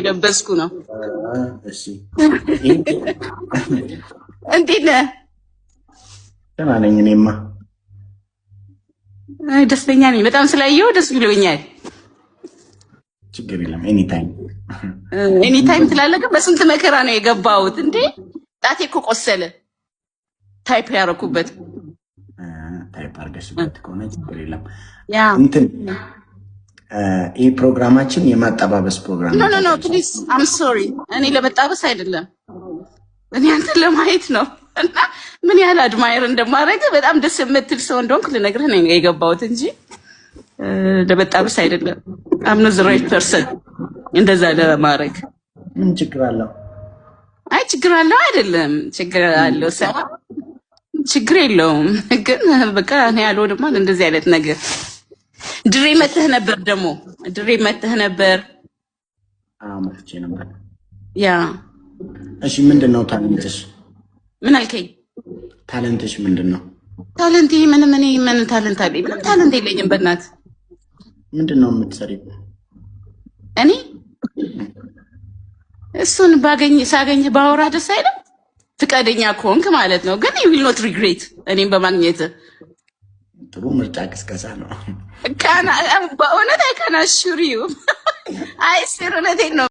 ለበስኩ ነው። እሺ እንዴት ነህ? ደህና ነኝ። እኔማ ደስተኛ ነኝ። በጣም ስላየሁ ደስ ብሎኛል። ችግር የለም። ኤኒ ታይም ትላለህ፣ ግን በስንት መከራ ነው የገባሁት። እንዴ ጣቴ እኮ ቆሰለ። ታይፕ ያደረኩበት ታይፕ አድርገሽበት ከሆነ ችግር የለም። ያ እንትን ይህ ፕሮግራማችን የማጠባበስ ፕሮግራም ነው። ኖ ፕሊዝ አም ሶሪ። እኔ ለመጣበስ አይደለም፣ እኔ አንተን ለማየት ነው። እና ምን ያህል አድማየር እንደማደርግ በጣም ደስ የምትል ሰው እንደሆንክ ልነግርህ ነው የገባሁት እንጂ ለመጣበስ አይደለም። አም ኖት ዘ ራይት ፐርሰን እንደዛ ለማድረግ። ምን ችግር አለው? አይ ችግር አለው አይደለም፣ ችግር አለው ሰው ችግር የለውም። ግን በቃ እኔ ያልሆንማ እንደዚህ አይነት ነገር። ድሬ መተህ ነበር ደግሞ ድሬ መተህ ነበር? አዎ መጥቼ ነበር። ያ እሺ፣ ምንድን ነው ታለንትሽ? ምን አልከኝ? ታለንትሽ ምንድን ነው? ታለንት እኔ ምን ታለንት አለኝ? ምንም ታለንት የለኝም። በእናትህ ምንድን ነው የምትሰሪው? እኔ እሱን ሳገኝህ ባወራ ደስ አይልም? ፍቃደኛ ከሆንክ ማለት ነው። ግን you will not regret እኔም በማግኘት። ጥሩ ምርጫ ቅስቀሳ ነው። በእውነት I can assure you አይ እውነቴን ነው።